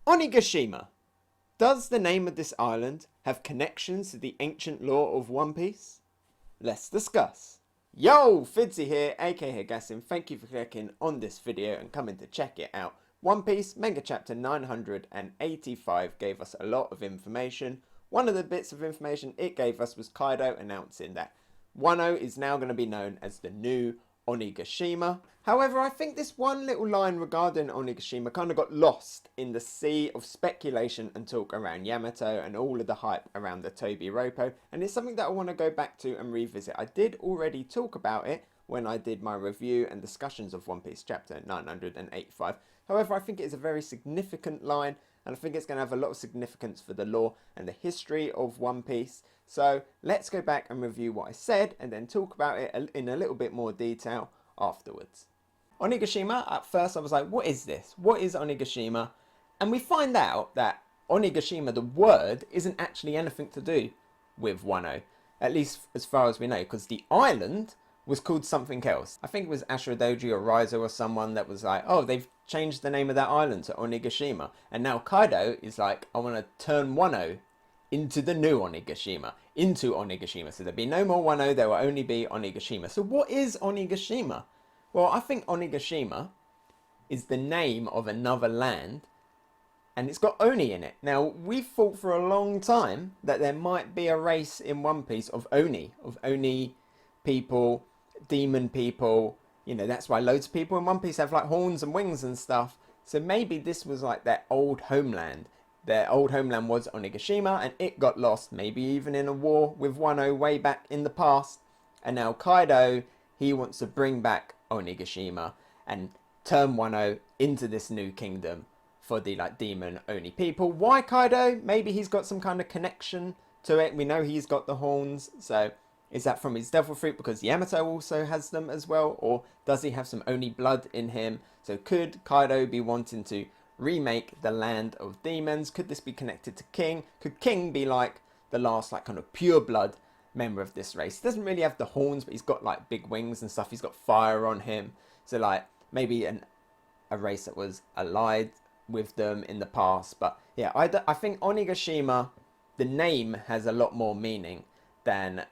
Onigashima. Does the name of this island have connections to the ancient lore of One Piece? Let's discuss. Yo, Fidzy here, aka Hegassen. Thank you for clicking on this video and coming to check it out. One Piece Manga chapter 985 gave us a lot of information. One of the bits of information it gave us was Kaido announcing that Wano is now going to be known as the new Onigashima. However, I think this one little line regarding Onigashima kind of got lost in the sea of speculation and talk around Yamato and all of the hype around the Toby Roppo, and it's something that I want to go back to and revisit. I did already talk about it when I did my review and discussions of One Piece chapter 985. However, I think it is a very significant line, and I think it's going to have a lot of significance for the lore and the history of One Piece. So let's go back and review what I said and then talk about it in a little bit more detail afterwards. Onigashima, at first I was like, what is this? What is Onigashima? And we find out that Onigashima, the word, isn't actually anything to do with Wano. At least as far as we know, because the island was called something else. I think it was Ashradoji or Raizo or someone that was like, oh, they've changed the name of that island to Onigashima. And now Kaido is like, I want to turn Wano into the new Onigashima, into Onigashima. So there'll be no more Wano, there will only be Onigashima. So what is Onigashima? Well, I think Onigashima is the name of another land, and it's got Oni in it. Now, we've thought for a long time that there might be a race in One Piece of Oni people, demon people. You know, that's why loads of people in One Piece have like horns and wings and stuff. So maybe this was like their old homeland. Their old homeland was Onigashima, and it got lost, maybe even in a war with Wano way back in the past. And now Kaido, he wants to bring back Onigashima and turn Wano into this new kingdom for the like demon Oni people. Why Kaido? Maybe he's got some kind of connection to it. We know he's got the horns, so is that from his devil fruit because Yamato also has them as well, or does he have some Oni blood in him? So could Kaido be wanting to remake the land of demons? Could this be connected to King? Could King be like the last like kind of pure blood member of this race? He doesn't really have the horns, but he's got like big wings and stuff. He's got fire on him, so like maybe a race that was allied with them in the past. But yeah, I think Onigashima, the name has a lot more meaning than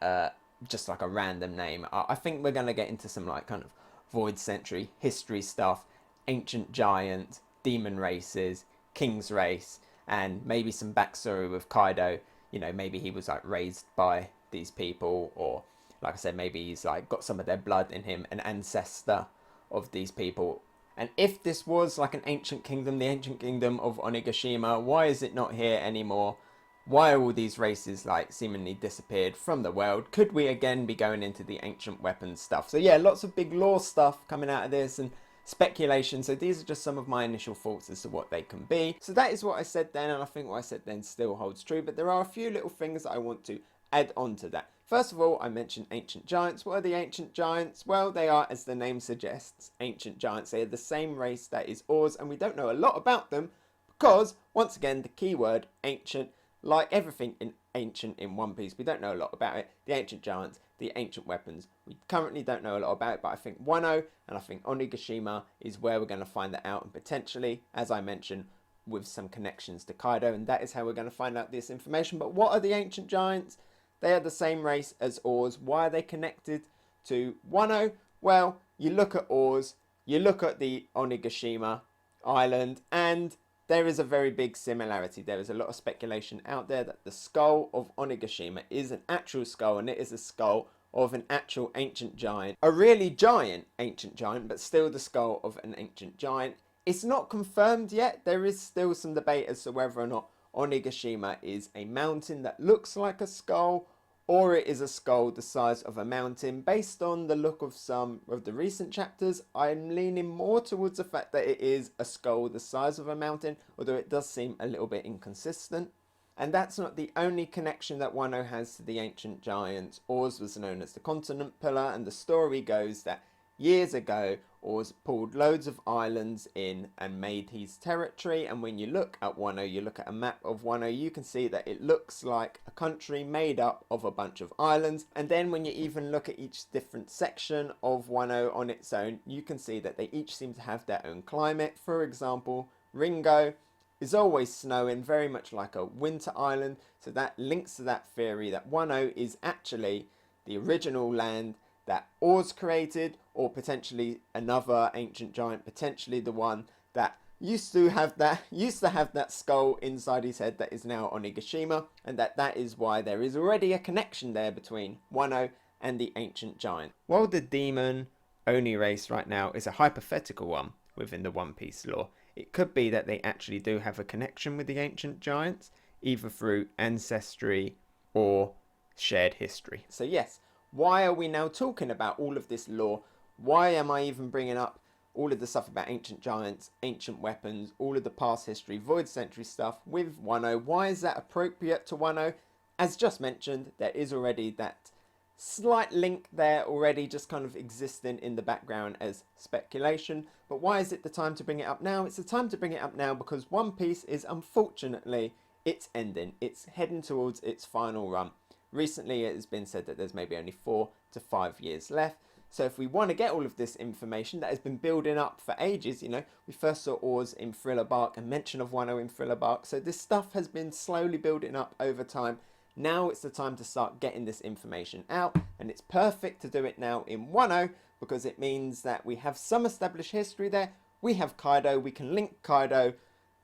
just like a random name. I think we're going to get into some like kind of void century history stuff, ancient giant, demon races, king's race, and maybe some backstory with Kaido. You know, maybe he was like raised by these people, or like I said, maybe he's like got some of their blood in him, an ancestor of these people. And if this was like an ancient kingdom, the ancient kingdom of Onigashima, why is it not here anymore? Why are all these races like seemingly disappeared from the world? Could we again be going into the ancient weapons stuff? So yeah, lots of big lore stuff coming out of this and speculation. So these are just some of my initial thoughts as to what they can be. So that is what I said then, and I think what I said then still holds true, but there are a few little things that I want to add on to that. First of all, I mentioned ancient giants. What are the ancient giants? Well, they are, as the name suggests, ancient giants. They are the same race that is Oars, and we don't know a lot about them because, once again, the keyword ancient, like everything in ancient in One Piece, we don't know a lot about it. The ancient giants, the ancient weapons, we currently don't know a lot about it, but I think Wano and I think Onigashima is where we're going to find that out, and potentially, as I mentioned, with some connections to Kaido, and that is how we're going to find out this information. But what are the ancient giants? They are the same race as Oars. Why are they connected to Wano? Well, you look at Oars, you look at the Onigashima island, and there is a very big similarity. There is a lot of speculation out there that the skull of Onigashima is an actual skull, and it is a skull of an actual ancient giant. A really giant ancient giant, but still the skull of an ancient giant. It's not confirmed yet. There is still some debate as to whether or not Onigashima is a mountain that looks like a skull, or it is a skull the size of a mountain. Based on the look of some of the recent chapters, I'm leaning more towards the fact that it is a skull the size of a mountain, although it does seem a little bit inconsistent. And that's not the only connection that Wano has to the ancient giants. Oars was known as the continent pillar, and the story goes that years ago, Oars pulled loads of islands in and made his territory. And when you look at Wano, you look at a map of Wano, you can see that it looks like a country made up of a bunch of islands. And then when you even look at each different section of Wano on its own, you can see that they each seem to have their own climate. For example, Ringo is always snowing, very much like a winter island. So that links to that theory that Wano is actually the original land that Oars created, or potentially another ancient giant, potentially the one that used to have that skull inside his head that is now Onigashima, and that is why there is already a connection there between Wano and the ancient giant. While the demon Oni race right now is a hypothetical one within the One Piece lore, it could be that they actually do have a connection with the ancient giants, either through ancestry or shared history. So yes, why are we now talking about all of this lore? Why am I even bringing up all of the stuff about ancient giants, ancient weapons, all of the past history, Void Century stuff with Wano? Why is that appropriate to Wano? As just mentioned, there is already that slight link there already, just kind of existing in the background as speculation. But why is it the time to bring it up now? It's the time to bring it up now because One Piece is unfortunately, it's ending. It's heading towards its final run. Recently it has been said that there's maybe only 4 to 5 years left. So if we want to get all of this information that has been building up for ages, you know, we first saw Oars in Thriller Bark and mention of Wano in Thriller Bark. So this stuff has been slowly building up over time. Now it's the time to start getting this information out, and it's perfect to do it now in Wano because it means that we have some established history there. We have Kaido, we can link Kaido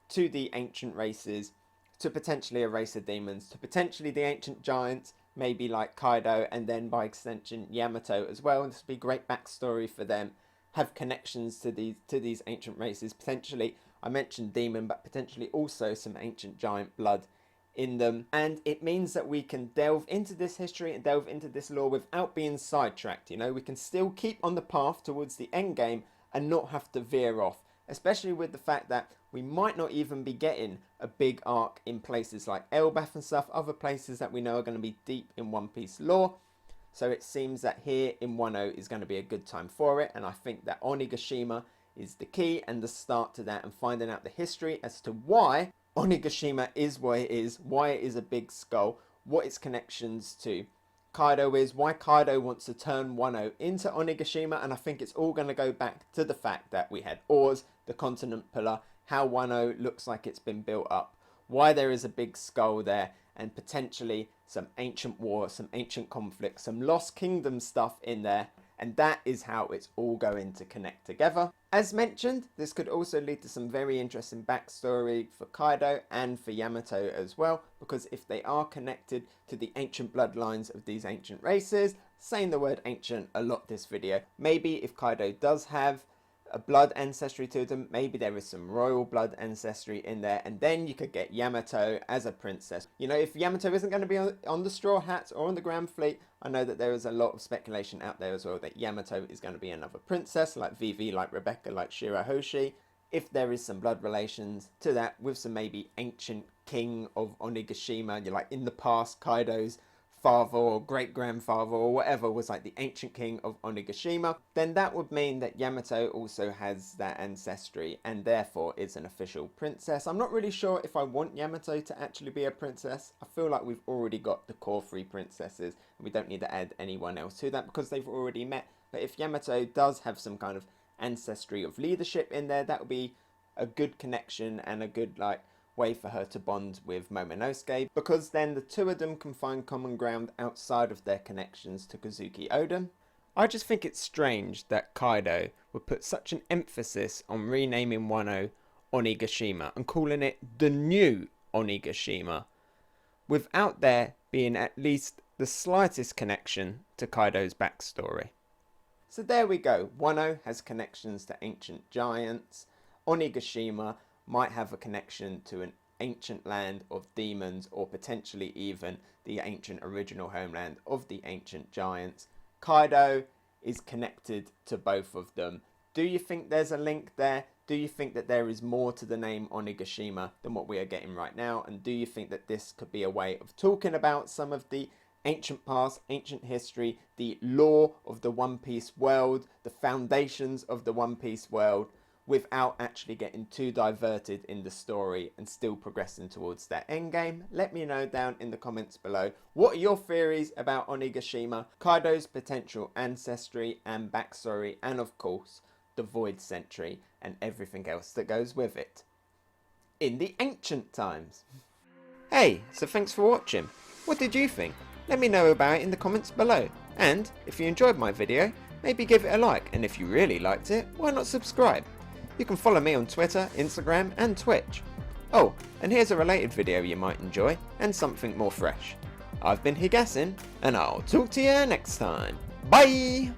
to the ancient races, to potentially a race of demons, to potentially the ancient giants, maybe like Kaido, and then by extension Yamato as well. And this would be great backstory for them, have connections to these ancient races. Potentially, I mentioned demon, but potentially also some ancient giant blood in them. And it means that we can delve into this history and delve into this lore without being sidetracked. You know, we can still keep on the path towards the end game and not have to veer off, especially with the fact that we might not even be getting a big arc in places like Elbaf and stuff, other places that we know are going to be deep in One Piece lore. So it seems that here in Wano is going to be a good time for it, and I think that Onigashima is the key and the start to that, and finding out the history as to why Onigashima is what it is, why it is a big skull, what its connections to Kaido is, why Kaido wants to turn Wano into Onigashima. And I think it's all going to go back to the fact that we had Oars, the continent pillar, how Wano looks like it's been built up, why there is a big skull there, and potentially some ancient war, some ancient conflict, some lost kingdom stuff in there. And that is how it's all going to connect together. As mentioned, this could also lead to some very interesting backstory for Kaido and for Yamato as well, because if they are connected to the ancient bloodlines of these ancient races, saying the word ancient a lot this video, maybe if Kaido does have a blood ancestry to them, maybe there is some royal blood ancestry in there, and then you could get Yamato as a princess. You know, if Yamato isn't going to be on the Straw Hats or on the Grand Fleet, I know that there is a lot of speculation out there as well that Yamato is going to be another princess, like Vivi, like Rebecca, like Shirahoshi. If there is some blood relations to that, with some maybe ancient king of Onigashima, you're like in the past, Kaido's father or great-grandfather or whatever was like the ancient king of Onigashima, then that would mean that Yamato also has that ancestry and therefore is an official princess. I'm not really sure if I want Yamato to actually be a princess. I feel like we've already got the core 3 princesses and we don't need to add anyone else to that because they've already met. But if Yamato does have some kind of ancestry of leadership in there, that would be a good connection and a good way for her to bond with Momonosuke, because then the two of them can find common ground outside of their connections to Kozuki Oden. I just think it's strange that Kaido would put such an emphasis on renaming Wano Onigashima and calling it the new Onigashima without there being at least the slightest connection to Kaido's backstory. So there we go, Wano has connections to ancient giants, Onigashima might have a connection to an ancient land of demons or potentially even the ancient original homeland of the ancient giants. Kaido is connected to both of them. Do you think there's a link there? Do you think that there is more to the name Onigashima than what we are getting right now? And do you think that this could be a way of talking about some of the ancient past, ancient history, the lore of the One Piece world, the foundations of the One Piece world, without actually getting too diverted in the story and still progressing towards that endgame? Let me know down in the comments below. What are your theories about Onigashima, Kaido's potential ancestry and backstory, and of course, the Void Century and everything else that goes with it? in the ancient times. Hey, so thanks for watching. What did you think? Let me know about it in the comments below. And if you enjoyed my video, maybe give it a like, and if you really liked it, why not subscribe? You can follow me on Twitter, Instagram and Twitch. Oh, and here's a related video you might enjoy, and something more fresh. I've been Hegassen, and I'll talk to you next time. Bye!